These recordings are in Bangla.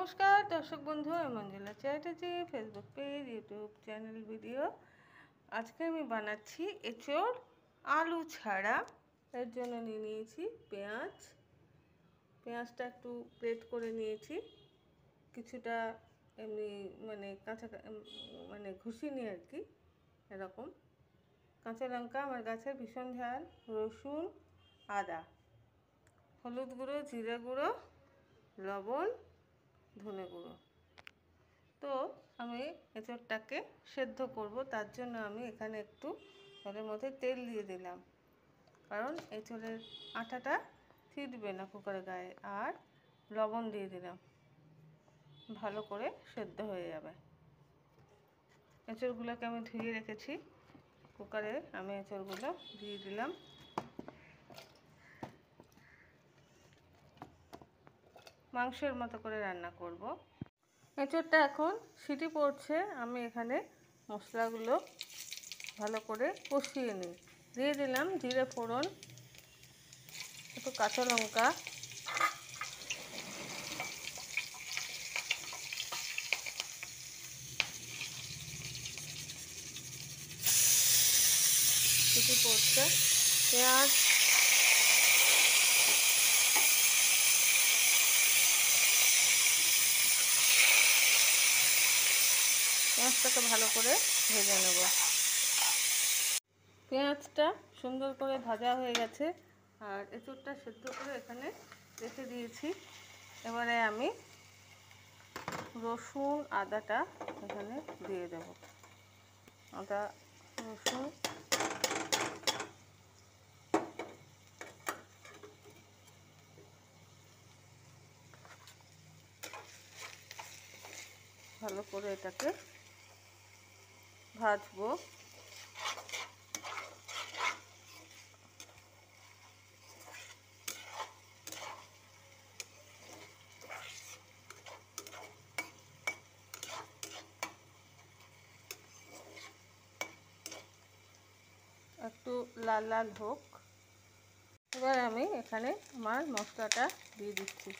নমস্কার দর্শক বন্ধু, আমি Manjula Chatterjee, Facebook page, YouTube channel video. আজকে আমি বানাচ্ছি এঁচোড় আলু ছাড়া। এর জন্য নিয়ে নিয়েছি পেঁয়াজটা একটু গ্রেট করে নিয়েছি, কিছুটা এমনি কাঁচা ঘুষিনি আর কি, এরকম। কাঁচা লঙ্কা আমার গাছের ভীষণ ঝাল, রসুন, আদা, হলুদ গুঁড়ো, জিরে গুঁড়ো, লবণ, ধনে গুঁড়ো। তো আমি এঁচোড়টাকে সেদ্ধ করব, তার জন্য আমি এখানে একটু এর মধ্যে তেল দিয়ে দিলাম, কারণ এঁচোড়ের আটাটা ছিটবে না কুকারের গায়ে। আর লবণ দিয়ে দিলাম, ভালো করে সেদ্ধ হয়ে যাবে। এঁচোড়গুলোকে আমি ধুয়ে রেখেছি, কুকারে আমি এঁচোড়গুলো দিয়ে দিলাম। মাংসের মতো করে রান্না করব। এঁচোড়টা এখন সিটি পড়ছে, আমি এখানে মশলাগুলো ভালো করে কষিয়ে নিই। দিয়ে দিলাম জিরে ফোড়ন, একটু কাঁচা লঙ্কা, সিটি পড়ছে, পেঁয়াজ, পেঁয়াজটাকে ভালো করে ভেজে নেব। পেঁয়াজটা সুন্দর করে ভাজা হয়ে গেছে, আর এঁচোড়টা সেদ্ধ করে এখানে রেখে দিয়েছি। এবারে আমি রসুন আদাটা এখানে দিয়ে দেব। আদা রসুন ভালো করে এটাকে ভাজবো। একটু লাল লাল হোক। এবার আমি এখানে আমার মশলাটা দিয়ে দিচ্ছি।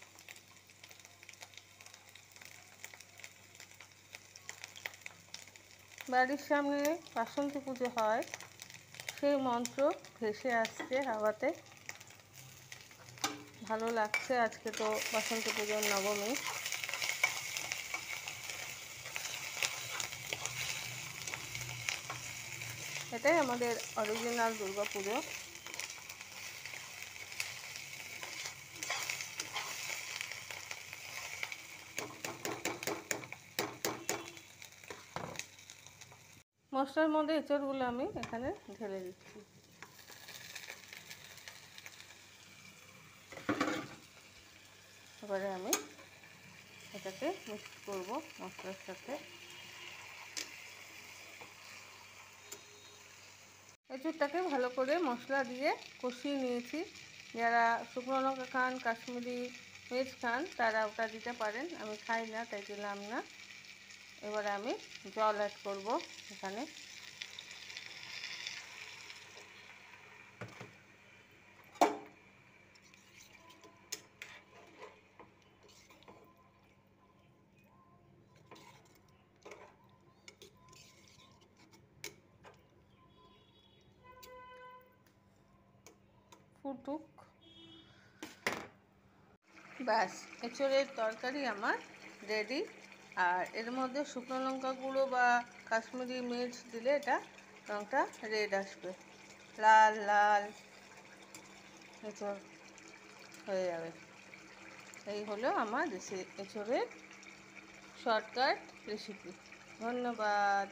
বাড়ির সামনে বাসন্তী পুজো হয়, সেই মন্ত্র ভেসে আসছে হাওয়াতে। ভালো লাগছে, আজকে তো বাসন্তী পুজোর নবমী। এটাই আমাদের অরিজিনাল দুর্গা পুজো। মশলার মধ্যে এঁচোড়গুলো আমি এখানে ঢেলে দিচ্ছি। এবারে আমি এটাকে মিক্স করব মশলার সাথে। এঁচোড়টাকে ভালো করে মশলা দিয়ে কষিয়ে নিয়েছি। যারা শুকনো লঙ্কা খান, কাশ্মীরি মির্চ খান, তারা ওটা দিতে পারেন। আমি খাই না, তাই দিলাম না। এবারে আমি জল অ্যাড করব এখানে। ফুটুক, ব্যাস এঁচোড়ের তরকারি আমার রেডি। আর এর মধ্যে শুকনো লঙ্কা গুঁড়ো বা কাশ্মীরি মির্চ দিলে এটা রঙটা রেড আসবে, লাল লাল এঁচোড় হয়ে যাবে। এই হলো আমার এঁচোড়ের শর্টকাট রেসিপি। ধন্যবাদ।